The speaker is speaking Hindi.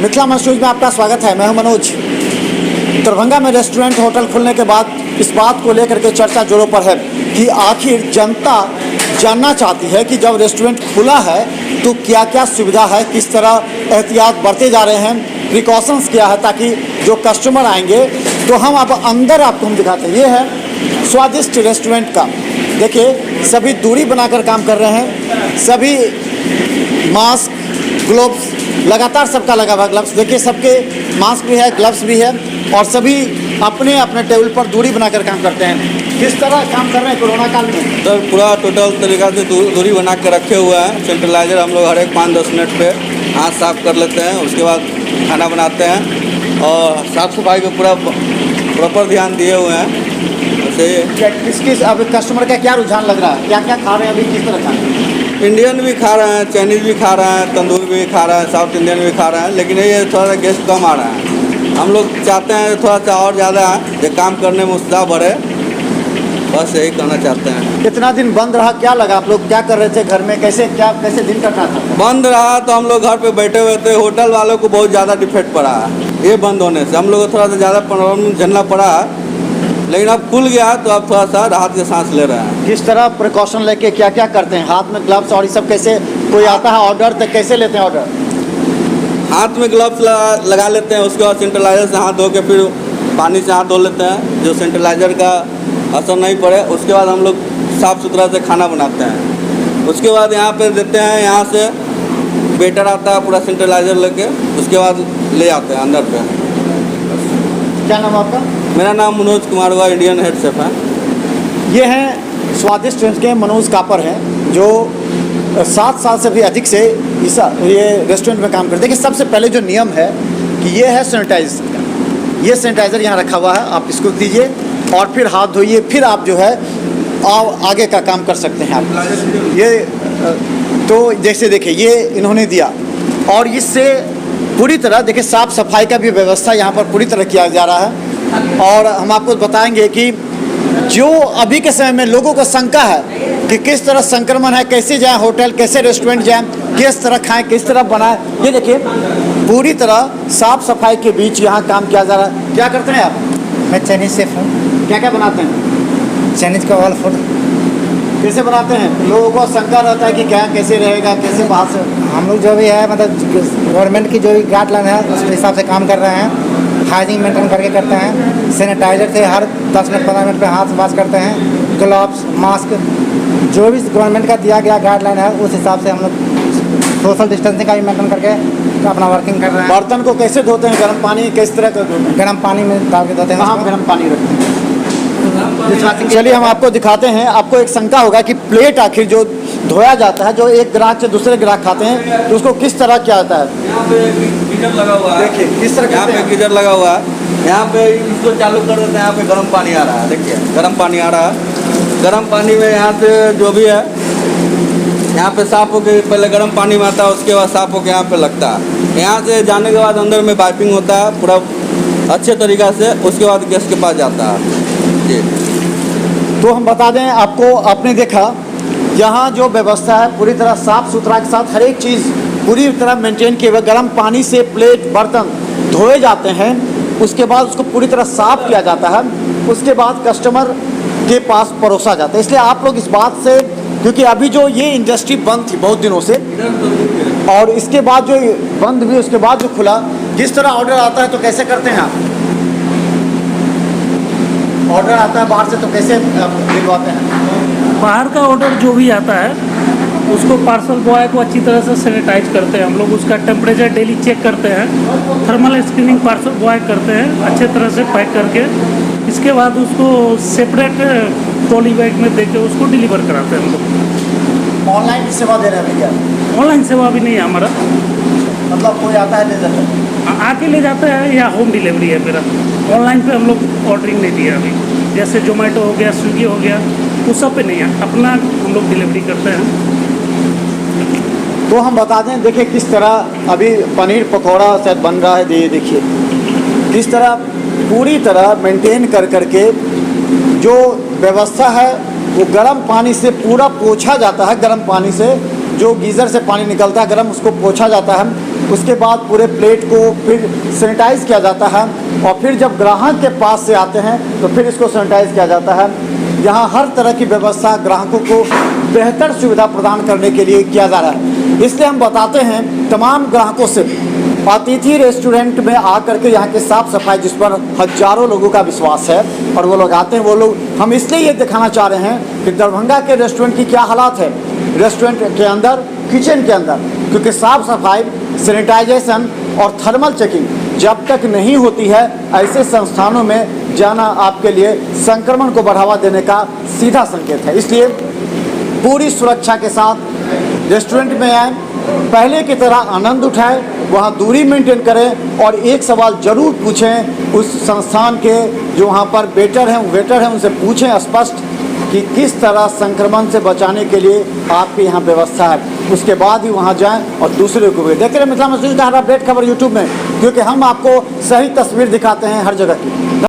मिथिला मंच न्यूज में आपका स्वागत है। मैं हूं मनोज। दरभंगा में रेस्टोरेंट होटल खुलने के बाद इस बात को लेकर के चर्चा जोरों पर है कि आखिर जनता जानना चाहती है कि जब रेस्टोरेंट खुला है तो क्या क्या सुविधा है, किस तरह एहतियात बरते जा रहे हैं, प्रिकॉशंस क्या है, ताकि जो कस्टमर आएंगे तो हम अब अंदर आपको हम दिखाते हैं। ये है स्वादिष्ट रेस्टोरेंट का। देखिए सभी दूरी बनाकर काम कर रहे हैं, सभी मास्क ग्लव्स लगातार सबका लगा हुआ ग्लव्स। देखिए सबके मास्क भी है, ग्लव्स भी है और सभी अपने अपने टेबल पर दूरी बनाकर काम करते हैं। किस तरह काम कर रहे हैं कोरोना काल में? सर पूरा टोटल तरीका से दूरी बना के रखे हुए हैं। सेंट्रलाइजर हम लोग हर एक 5-10 मिनट पे हाथ साफ कर लेते हैं, उसके बाद खाना बनाते हैं और साफ़ सफाई पे पूरा प्रॉपर ध्यान दिए हुए हैं। वैसे किस अब कस्टमर का क्या रुझान लग रहा है, क्या क्या खा रहे हैं अभी, किस तरह खा रहे हैं? इंडियन भी खा रहे हैं, चाइनीज़ भी खा रहे हैं, तंदूर भी खा रहे हैं, साउथ इंडियन भी खा रहे हैं, लेकिन ये थोड़ा सा गेस्ट कम आ रहा है। हम लोग चाहते हैं थोड़ा सा और ज़्यादा जो काम करने में उत्साह बढ़े, बस यही कहना चाहते हैं। कितना दिन बंद रहा, क्या लगा? आप लोग क्या कर रहे थे घर में, कैसे दिन कट रहा था? बंद रहा तो हम लोग घर पे बैठे हुए थे। होटल वालों को बहुत ज़्यादा डिफेक्ट पड़ा है ये बंद होने से। हम लोग को थोड़ा सा ज़्यादा प्रॉब्लम झेलना पड़ा है, लेकिन अब खुल गया तो अब थोड़ा सा राहत के सांस ले रहे हैं। किस तरह प्रिकॉशन लेके क्या क्या करते हैं? हाथ में ग्लव्स और ये सब कैसे? कोई आता है ऑर्डर तो कैसे लेते हैं ऑर्डर? हाथ में ग्लव्स लगा लेते हैं, उसके बाद सेंट्रलाइजर से हाथ धो के फिर पानी से हाथ धो लेते हैं, जो सेंट्रलाइजर का असर नहीं पड़े। उसके बाद हम लोग साफ़ सुथरा से खाना बनाते हैं। उसके बाद यहाँ पे देते हैं, यहाँ से वेटर आता है पूरा सेंट्रलाइजर लेके, उसके बाद ले आते हैं अंदर पे। क्या नाम आपका? मेरा नाम मनोज कुमार हुआ, इंडियन हेड शेफ है। ये हैं स्वादिष्ट रेस्टोरेंट के मनोज कापर हैं, जो 7 साल से भी अधिक से ये रेस्टोरेंट में काम करते हैं। देखिए सबसे पहले जो नियम है कि ये है सैनिटाइजर का। ये सैनिटाइज़र यहाँ रखा हुआ है, आप इसको दीजिए और फिर हाथ धोइए, फिर आप जो है आगे का काम कर सकते हैं आप। ये तो जैसे देखिए ये इन्होंने दिया और इससे पूरी तरह देखिए साफ़ सफाई का भी व्यवस्था यहाँ पर पूरी तरह किया जा रहा है। और हम आपको बताएंगे कि जो अभी के समय में लोगों को शंका है कि किस तरह संक्रमण है, कैसे जाएं होटल, कैसे रेस्टोरेंट जाएं, किस तरह खाएं, किस तरह बनाएं, ये देखिए पूरी तरह साफ सफाई के बीच यहाँ काम किया जा रहा है। क्या करते हैं आप? मैं चाइनीज़ शेफ हूँ। क्या क्या बनाते हैं? चाइनीज़ का ऑल फूड। कैसे बनाते हैं? लोगों को शंका रहता है कि क्या कैसे रहेगा, कैसे बाहर से। हम लोग जो भी है मतलब गवर्नमेंट की जो भी गाइडलाइन है उसके हिसाब से काम कर रहे हैं। हाइजीन मेंटेन करके करते हैं। सैनिटाइजर से हर 10 मिनट 15 मिनट पे हाथ वॉश करते हैं। ग्लव्स, मास्क, जो भी गवर्नमेंट का दिया गया गाइडलाइन है उस हिसाब से हम लोग सोशल डिस्टेंसिंग का भी मेंटेन करके अपना वर्किंग कर रहे हैं। बर्तन को कैसे धोते हैं? गर्म पानी किस तरह का धोते हैं? गर्म पानी में डाल के धोते हैं। कहाँ गर्म पानी रखते हैं? चलिए हम आपको दिखाते हैं। आपको एक शंका होगा कि प्लेट आखिर जो धोया जाता है, जो एक ग्राहक से दूसरे ग्राहक खाते हैं, तो उसको किस तरह किया जाता है? यहाँ पे गीजर लगा हुआ है, देखिए किस तरह यहाँ पे गीजर लगा हुआ है। यहाँ पे इसको चालू कर देते हैं, यहाँ पे गर्म पानी आ रहा है। देखिए गर्म पानी आ रहा है। गर्म पानी में यहाँ से जो भी है यहाँ पे साफ होके पहले गर्म पानी में आता है, उसके बाद साफ होके यहाँ पे लगता है। यहाँ से जाने के बाद अंदर में पाइपिंग होता है पूरा अच्छे तरीक़ा से, उसके बाद गैस के पास जाता है जी। तो हम बता दें आपको, आपने देखा यहाँ जो व्यवस्था है पूरी तरह साफ़ सुथरा के साथ हर एक चीज़ पूरी तरह मेंटेन किए हुए। गर्म पानी से प्लेट बर्तन धोए जाते हैं, उसके बाद उसको पूरी तरह साफ़ किया जाता है, उसके बाद कस्टमर के पास परोसा जाता है। इसलिए आप लोग इस बात से, क्योंकि अभी जो ये इंडस्ट्री बंद थी बहुत दिनों से और इसके बाद जो बंद हुई उसके बाद जो खुला, जिस तरह ऑर्डर आता है तो कैसे करते हैं आप? ऑर्डर आता है बाहर से तो कैसे दिलवाते हैं? बाहर का ऑर्डर जो भी आता है उसको पार्सल बॉय को अच्छी तरह से सैनिटाइज करते हैं हम लोग। उसका टेम्परेचर डेली चेक करते हैं, थर्मल स्क्रीनिंग पार्सल बॉय करते हैं अच्छे तरह से पैक करके। इसके बाद उसको सेपरेट ट्रॉली बैग में देके उसको डिलीवर कराते हैं हम लोग। ऑनलाइन भी सेवा दे रहे हैं भैया? ऑनलाइन सेवा भी नहीं है हमारा, मतलब कोई आता है ले जाता है? आके ले जाते हैं या होम डिलीवरी है मेरा। ऑनलाइन पे हम लोग ऑर्डरिंग नहीं दिया अभी, जैसे जोमेटो हो गया, स्विगी हो गया, उस सब पे नहीं है, अपना हम लोग डिलीवरी करते हैं। तो हम बता दें, देखिए किस तरह अभी पनीर पकौड़ा शायद बन रहा है। ये देखिए किस तरह पूरी तरह मेंटेन कर करके जो व्यवस्था है वो गर्म पानी से पूरा पोंछा जाता है। गर्म पानी से जो गीज़र से पानी निकलता है गर्म, उसको पोंछा जाता है उसके बाद पूरे प्लेट को फिर सैनिटाइज किया जाता है और फिर जब ग्राहक के पास से आते हैं तो फिर इसको सैनिटाइज किया जाता है। यहाँ हर तरह की व्यवस्था ग्राहकों को बेहतर सुविधा प्रदान करने के लिए किया जा रहा है। इसलिए हम बताते हैं तमाम ग्राहकों से अतिथि रेस्टोरेंट में आकर के यहाँ की साफ़ सफाई जिस पर हजारों लोगों का विश्वास है और वो लोग आते हैं, वो लोग हम इसलिए ये दिखाना चाह रहे हैं कि दरभंगा के रेस्टोरेंट की क्या हालात है रेस्टोरेंट के अंदर, किचन के अंदर, क्योंकि साफ़ सफाई, सैनिटाइजेशन और थर्मल चेकिंग जब तक नहीं होती है ऐसे संस्थानों में जाना आपके लिए संक्रमण को बढ़ावा देने का सीधा संकेत है। इसलिए पूरी सुरक्षा के साथ रेस्टोरेंट में आए, पहले की तरह आनंद उठाएं, वहाँ दूरी मेंटेन करें और एक सवाल ज़रूर पूछें उस संस्थान के जो वहाँ पर वेटर हैं उनसे पूछें स्पष्ट कि किस तरह संक्रमण से बचाने के लिए आपके यहाँ व्यवस्था है। उसके बाद ही वहाँ जाएं और दूसरे को भी देख रहे मिथिला मछली का हर अपडेट खबर यूट्यूब में, क्योंकि हम आपको सही तस्वीर दिखाते हैं हर जगह की।